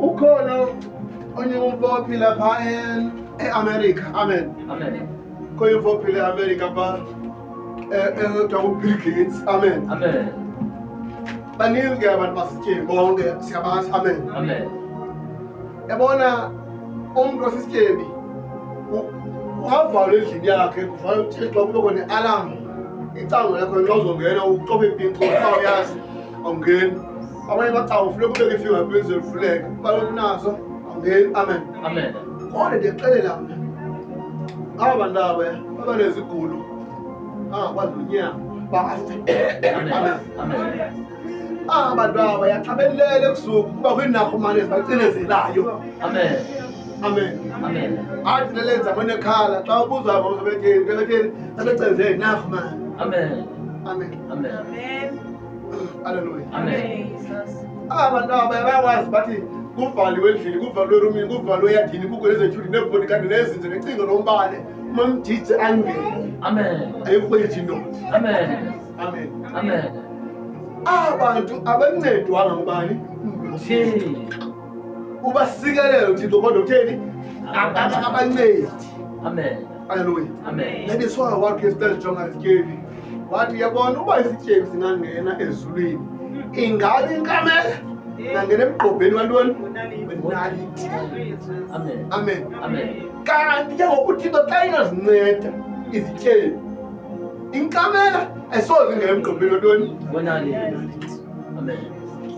ukhona onye umfo ophila pha e-America. Amen. Amen. Khona umfo ophila e-America pha ekuthiwa uBill Gates. Amen. Amen. Baningi abantu basitsheni bonke siyabazi. Amen. Amen. Yabona umuntu osisityebi uyavalwa endlini yakhe kufanele ukuthi xa kube khona i-alarm icango lakho nxa uzongena ucofe ipinco xa uyazi awungeni. Abanye bacawu funeka ubeke ifinger phezulu uvuleke baloku nazo awungeni. Amen. Amen. Kodwa ndiyexelela mna aba bantu aba baba nezigulo angakwazi unyama bafe. Amen. Amen. Abantu aba yaxabelele ebusuku kuba kwiinarhumane ezibacinezelayo. Amen. Amen. Amen. Athi lelenza amanekhala xa ubuzwa ngomsebenzini betheni abecenze inarhumane. Amen. Amen. Amen. Amen. Hallelujah. Amen. Jesus. Abantu aba bayakwazi bathi kuvaliwe endlini kuvaliwe erumini kuvaliwe eyadini kukho nezethuli neebhodi kanti nezinto necingo nombane umamdije angene Amen. ayikwethi indoda. Amen. Amen. Amen. Abantu abancedwanga ngubani? Ubasikelele uThixo kodwa utheni? Abancedi. Amen. Hallelujah. Amen. That is why what Christ jonga isityebi. Wathi yabona uba isityebi singangena ezulwini ingabi inkamela nangena emgqobheni wantoni? Wenaliti. Amen. Amen. Amen. Kanti ke ngoku uThixo xa ingazinceda izityebi inkamela ayisoze ingena emgqobheni wantoni? Wenaliti. Amen.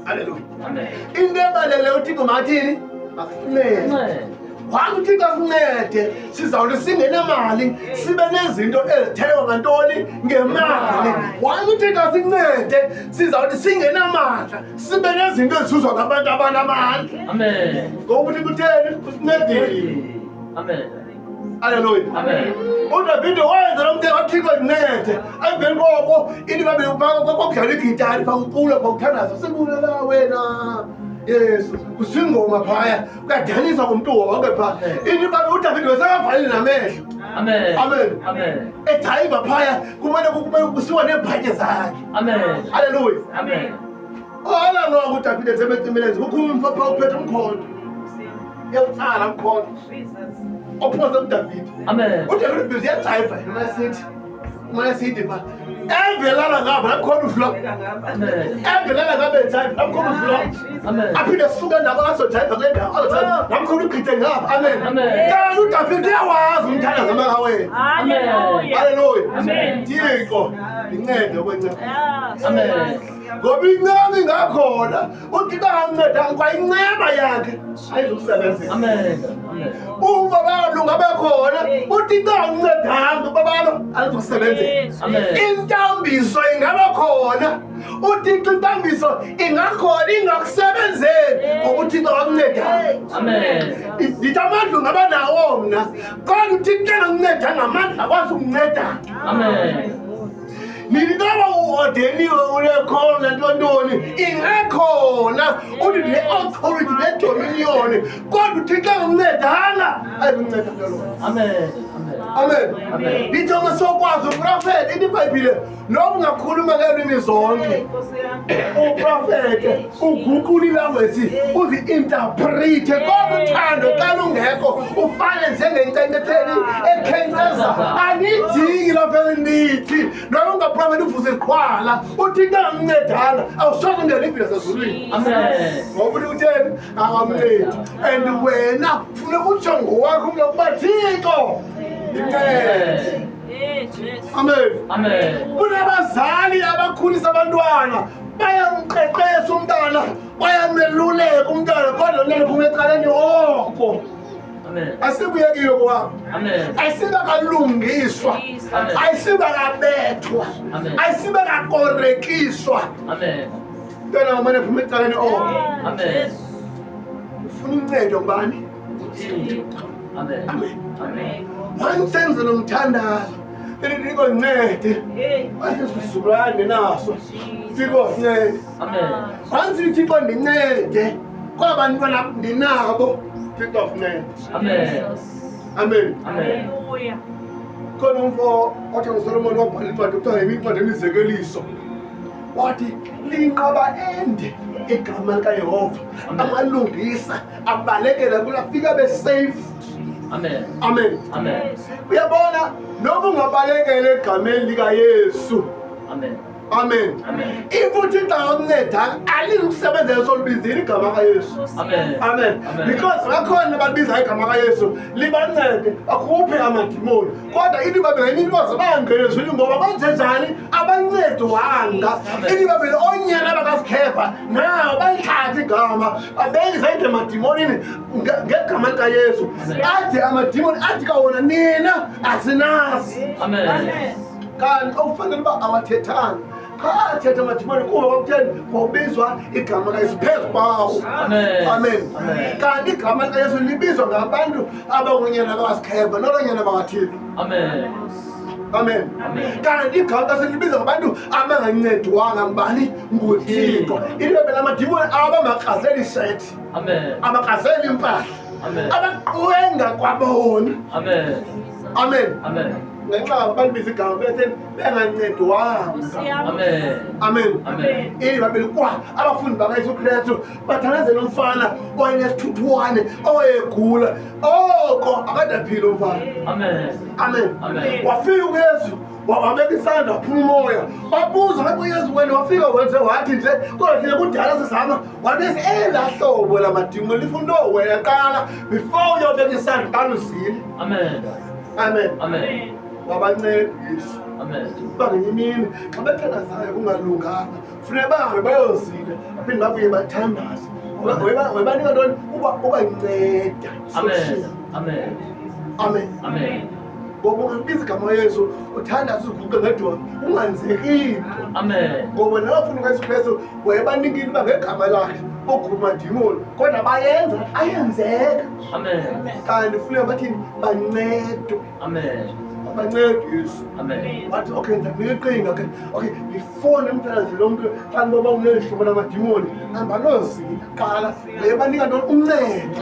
Hallelujah. Amen. Into ebalele uThixo mathini? Masincede. Amen. Wathi uThixo asincede sizawuthi singenamali sibe nezinto ezithelewa ngantoni? Ngemali. Wathi uThixo asincede sizawuthi singenamandla sibe nezinto ezizuzwa ngabantu abanamandla. Amen. Ngoba uThixo utheni? Usincedile. Amen. Hallelujah. Amen. uDavide wayenza lo mthetho wathixo zincede emveni koko into kwakudlala igitari kwakucula kwakuthandaza sibulela wena Yesu kusingoma phaya kuyadanisa ngumntu wonke phaa into babe uDavide wesekavalile namehlo. Amen. Amen. Amen. Ejayiva phaya kumele kusiwa neebhatyi zakhe. Amen. Hallelujah. Amen. Ola ngoku uDavide esebecimeleza kukho umfo phaa uphethe umkhondo uyawutsala umkhondo Jesus. ophosa uDavide. Amen. uDavide bhizi uyajayiva umasithi phaa evelala ngapha namkhona uflo Amen. evelala ngabe ejayiva namkhona uflo Amen. aphinde suka ndaba kasojayiva kule ndawo namkhona ugqithe ngapha. Amen. Amen. Kanti uDavide uyawazi umthandazo amangawena. Hallelujah. Hallelujah. Amen. Thixo ndincede okwencema Yes. Amen. ngoba incema ingakhona uThixo angancedanga kwayincema yakhe ayizukusebenzisa. Amen. Amen. Uma balunga bekhona uThixo angancedanga babalo alizukusebenzisa. Amen. Intambiso ingaba khona uThixo intambiso ingakhona ingakusebenzeli ngoba uThixo wakuncedanga. Amen. Ndithi amandla ungaba nawo mna kodwa uThixo engakuncedanga amandla akwazi ukuncedanga. Amen. Nilingaba uordeniwe unekhona ntontoni ingekhona uthi ne-authority ne-dominion kodwa uThixo engakuncedanga ayikunceda ntolo. Amen. Amen. Amen. Lithi uma sokwazi uprofeta into iBhayibhile noma ungakhuluma ngeelwimi zonke uprofete uguqula ilanguage uzi-interprete kodwa uthando xa lungekho ufane njengencencetheli ekhenkceza anidingi lafele nithi noma ungaprofeta uvuze iqhwala uThixo angakuncedanga awusoze ungena iimpilo zezulwini. Amen. Ngoba uthi utheni akamncedi and wena funeka ujongo wakho umlo kuba Thixo ndincede. Amen. Amen. Kunabazali abakhulisa abantwana bayamqeqesha umntwana bayameluleka umntwana kodwa lelo phuma ecaleni oko Amen. asibuyekile kwabo Amen. ayisibakalungiswa Amen. ayisibakabethwa Amen. ayisibakorekiswa Amen. umntwana wamane phuma ecaleni oko Amen. ufuna uncedo ngubani? Amen. Amen. Amen. wansenzela umthandazo Thixo ncede asisizukulwane naso Thixo ncede Amen. wansi Thixo ndincede kwabantwana ndinabo Thixo ncede. Amen. Amen. Amen. Hallelujah. Khona umfo othi nguSolomon wabhala incwadi kuthiwa yimicwadi yemizekeliso wathi linqaba ende igama likaYehova amalungisa abalekela kulafika besafe. Amen. Amen. Amen. Uyabona noma ungabalekela egameni likaYesu. Amen. Amen. Amen. Ifuthi inhlanganisela alikusebenzela solibizile igama kaYesu. Amen. Amen. Amen. Because bakhona babiza igama kaYesu libancede akhuphe amadimoni. Kodwa ini babeleni intoze bangezwe ngoba banjani abancedwanga. Ini babele onyana bakasikhepa nawo bayithatha igama abengisa into emadimoni ngegama likaYesu. Athi amadimoni athi kawona nina asinazi. Amen. Kanti okufanele uba awathethanga khathetha amadimoni kuba bakutheni kwabizwa igama kaYesu phezu kwawo. Amen. Amen. Amen. Kanti igama likaYesu libizwa ngabantu abangonyana bakasikhepa nolonyana bakathixo. Amen. Amen. Amen. Kanti igama likaYesu libizwa ngabantu abangancedwanga ngubani? nguThixo. Ilibele amadimoni abamakrazeli ishethi, Amen. amakrazeli impahla, Amen. abaqwenga kwabona. Amen. Amen. Amen. Ngenxa abantu biza igama betheni bengancedwanga. Amen. Amen. Amen. Ili babili kwa abafundi bakaYesu Kristu bathandazela umfana owayenesithuthwane owayegula oko akadaphila umfana. Amen. Amen. Amen. Wafika uYesu wabeka isandla waphuma umoya wabuza ngabe uYesu wena wafika wenze wathi nje kodwa thina kudala sizama wabethi elahlobo lamadimoni lifuna wena qala before uyobeka isandla qala uzile. Amen. Amen. Amen. Wabanceda Yesu. Amen. Bangenye imini xa bethandazayo kungalunganga funeka bahambe bayozila baphinde babuye bathandaze webanika ntoni ubanceda. Amen. Amen. Amen. Amen. Ngoba ungabiza igama Yesu uthandaze uguqe ngedwa unganzeki. Amen. Ngoba nabafundi kaYesu Kristu wayebanikile uba ngegama lakhe bokhuluma madimoni kodwa bayenza ayenzeka. Amen. Kanti funeka bathini bancedwe. Amen. Bancedwe Yesu. Amen. Wathi okay ngiyakuqinga ke okay before nemthandazo lo muntu xa ngoba unehlobo lamadimoni hamba nozila qala wayebanika ntoni uncedo.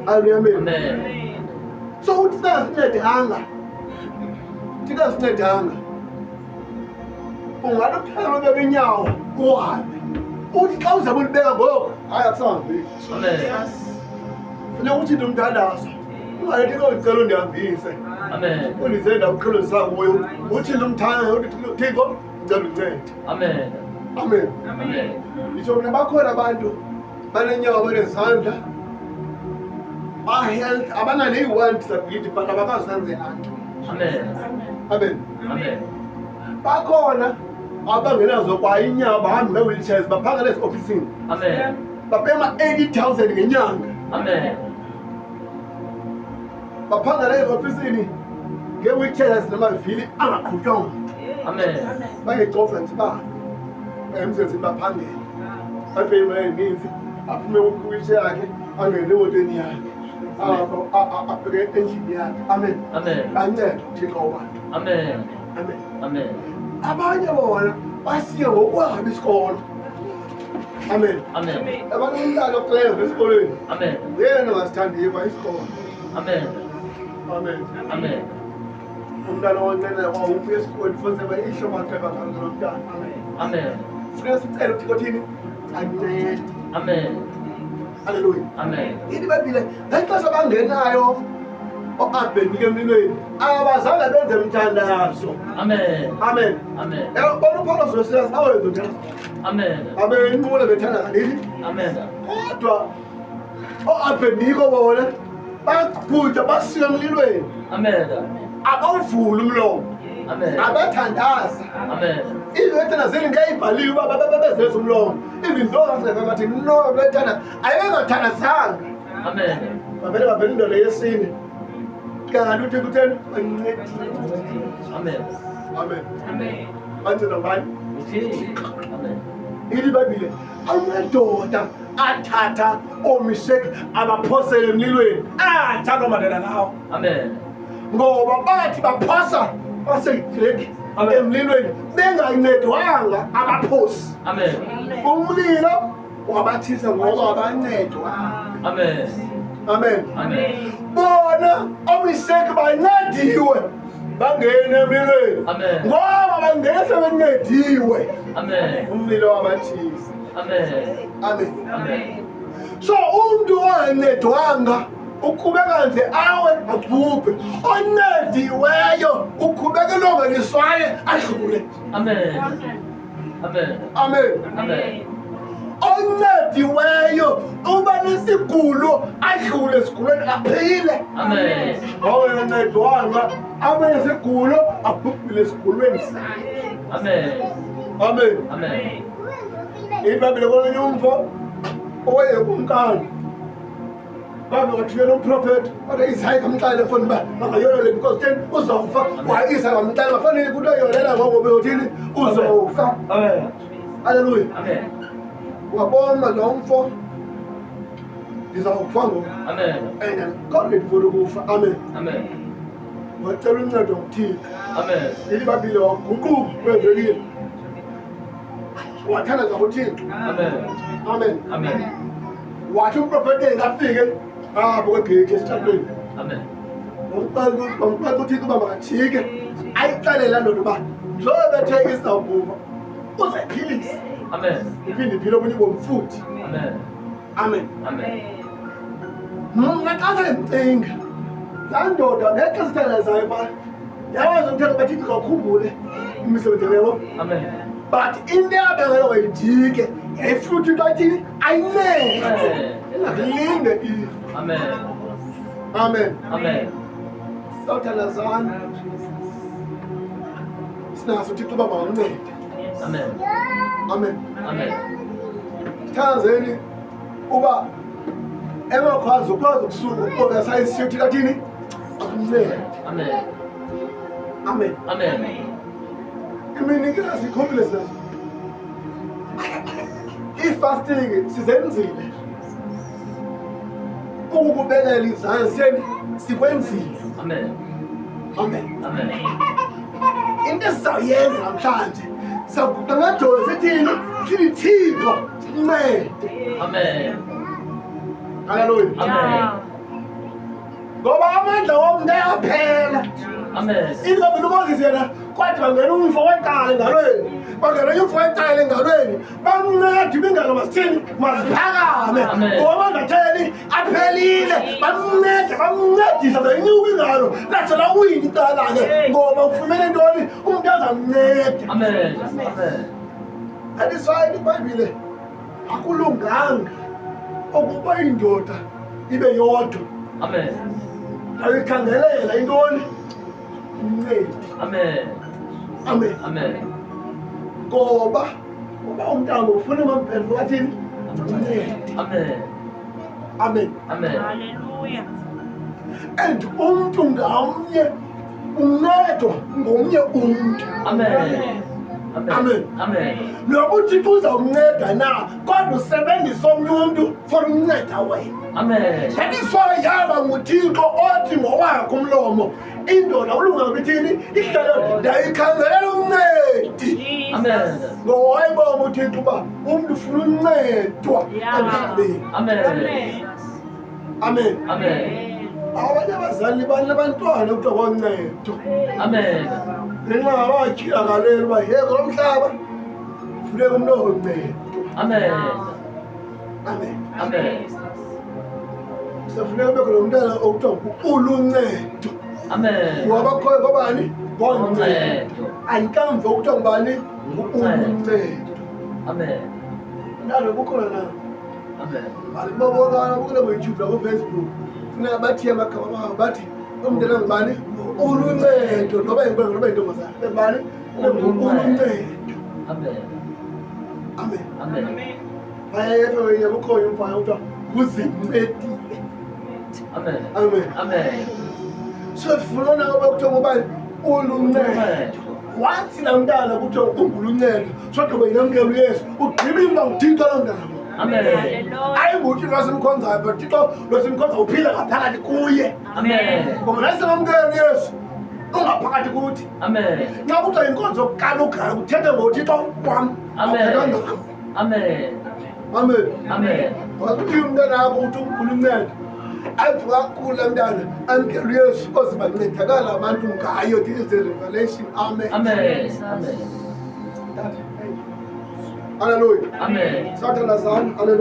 Amen. Amen. Amen. So uthi sasincedanga thina sincedanga ungathi phela ubeka inyawo uhambe uthi xa uzama ulibeka ngoku hayi akusahambi. Amen. Funeka uthi nomthandazo ungalethi ngicela undihambise. Amen. Undize ndawuqhelisa kuyo uthi nomthandazo uthi Thixo ngicela uncede. Amen. Amen. Amen. Ngisho mina bakhona abantu banenyawo banezandla ba-health abanane-one disability but abakazenzela nto. Amen. Amen. Amen. Bakhona abangenazo kwa inyawo bahambe nge-wheelchairs baphangele ezi-ofisini Amen. babhema 80,000 ngenyanga Amen. baphangele ezi-ofisini nge-wheelchairs namavili angaqhutywa. Amen. Bayicofa nje ba emsebenzini baphangele babhema imali eninzi aphume kwi-wheelchair yakhe angene emotweni yakhe abheke endlini yakhe. Amen. Amen. Banceda uThixo wabantu. Amen. Amen. Amen. Abanye bona basiye ngokwabo isikolo. Amen. Amen. Abantu umntana okleva esikolweni Amen. yena ngasithandiyo kwa isikolo. Amen. Amen. Amen. Umntana oncane wawubuya esikolweni futhi bayihlo matheka ngalo mntana. Amen. Amen. Funeka sicele uThixo thini ancede. Amen. Hallelujah. Amen. Ini babile ngexesha bangenayo o-abhenike emlilweni abazange benze mthandazo. Amen. Amen. Amen. Bona uPaulos noSilas bawenza mthandazo. Amen. Abenqula bethanda ngaleli Amen. kodwa o-abheniko bona baqhutha basiya emlilweni Amen. abawuvula umlomo Amen. abathandaza. Amen. Into ethandazeli ngeyibhaliwe uba babezeza umlomo even though afika bathi no bethanda ayengathandazanga. Amen. Bavele bavela indoda yesine kanti uthi kutheni bancedile. Amen. Amen. Amen. Banceda ngani? Amen. Ili babile amadoda athatha omisheki abaphosele emlilweni athatha madala lawo. Amen. Ngoba bathi baphosa baseyigreki Amen. emlilweni bengancedwanga abaphosi. Amen. Umlilo wabathisa ngoba bancedwa. Amen. Amen. Amen. Bona omisheki bancediwe bangene emlilweni Amen. ngoba bangene sebencediwe. Amen. Umlilo wabathisa. Amen. Amen. Amen. So umuntu ongancedwanga uqhubeka nje awe abhubhe, oncediweyo uqhubeka longeliswaye adlule. Amen. Amen. Amen. Amen. Oncediweyo uba nesigulo adlule esigulweni aphile. Amen. Ongancedwanga abe nesigulo abhubhile esigulweni sakhe. Amen. Amen. Amen. Ibhayibheli kolunye umfo owayekumkani babe wathiyela umprofethi kodwa Isaya kamxelela efoni uba makayolele because theni uzawufa. Isaya kamxelela bafanele ukuthi ayolela ngoba beyothini uzawufa. Amen. Haleluya. Amen. Wabona lo mfo ndizawufa ngoku Amen. and andikholwa ndifuna ukufa. Amen. Amen. Wacela uncedo kuThixo. Amen. Leli babili waguquka kwenzekile wathandaza kuThixo. Amen. Amen. Amen. Wathi umprofethi engafike apho kwegeyiti esithatweni Amen. wamcela uThixo uba makajike ayixelele laa ndoda uba njengoba bethe izawubhubha uzayiphilisa Amen. iphinde iphile obunye ubomi futhi. Amen. Amen. Amen. Mna xa sendicinga laa ndoda ngexesha ithandazayo phaa yawazi umthetho bathi izawukhumbule imisebenzi yabo. Amen. But into yabangela wayijike yayifuna into athini ayincede akulinde ife. Amen. Amen. Amen. Sawuthandazana sinaso uThixo uba mawuncede. Amen. Amen. Amen. Sithanzeni uba engakwazi ukwazi ukusuka ukuqoka sayisiyo uthixo athini akuncede. Amen. Amen. Amen. Imini ke asikhombile sinazo ifasting sizenzile ukubekela izandla seni sikwenzile. Amen. Amen. Amen. Into esizawuyenza namhlanje sakuqa ngajola sithini sithi Thixo sincede. Amen. Haleluya. Amen. Ngoba amandla womntu ayaphela. Amen. Ingabe uMoses yena kwathi bangena umfo weqala engalweni bangena umfo weqala engalweni bamncede ibingalo masithini masiphakame ngoba ngatheni aphelile bamncedisa benyuka ingalo lathi lawini icala-ke ngoba ufumene ntoni umuntu azamnceda. Amen. Amen. Andiswayini iBhayibhile akulunganga ukuba indoda ibe yodwa. Amen. Ayikhangelela intoni uncedi. Amen. Amen. Amen. Ngoba umntana ufuna mampela wathini uncede. Amen. Amen. Amen. Hallelujah. And umuntu ngamnye uncedwa ngomnye umuntu. Amen. Amen. Amen. Noba uThixo uzawunceda na kodwa usebenzisa omnye umuntu for unceda wena. Amen. That is why yaba nguThixo othi ngowakho umlomo indoda ulunga ngithini ihlelo ndayikhangelela uncedi. Amen. Ngoyibona uThixo uba umuntu ufuna uncedwa emhlabeni. Amen. Amen. Amen. Abanye abazali banabantwana kuthiwa kwancedo Amen. ngenxa abatyhilakalela uba yeko lo mhlaba funeka umntu oncedo. Amen. Amen. Amen. Kusafuneka kubekho lo mntana okuthiwa uluncedo. Amen. Ngoba bakhoyo ngobani boncedo Uncedo. andikamva okuthiwa ngubani uluncedo. Amen. Ndalo kukhona na Amen. balibobokana kule YouTube nakuFacebook funeka bathiye amagama babo bathi umntana ngubani uluncedo noba yinkwenge noba yintombazana bani uluncedo. Amen. Amen. Amen. Bayefe wena ukhoyo umfana kuthiwa uzincedile. Amen. Amen. Amen. So funa ngoba kuthiwa ngubani uluncedo. Wathi la mntana kuthiwa unguluncedo sogqiba yinamkela uYesu ugqiba uba uThixo lo mntana. Amen. Hayi nguthi lwasimkhonzayo but Thixo lwasimkhonza uphila ngaphakathi kuye. Amen. Ngoba nasemamkela uYesu ungaphakathi kuthi. Amen. Xa kuthiwa inkonzo yokuqala ugala kuthetha ngoThixo wam. Amen. Amen. Amen. Amen. Wakuthi umntana wakho uthi unguluncedo ayivuka kakhulu la mntana amkela uYesu koze bancedakala abantu ngayo. This is the revelation. Amen. Amen. Amen. That, Haleluya. Amen. Sathandazana. Haleluya.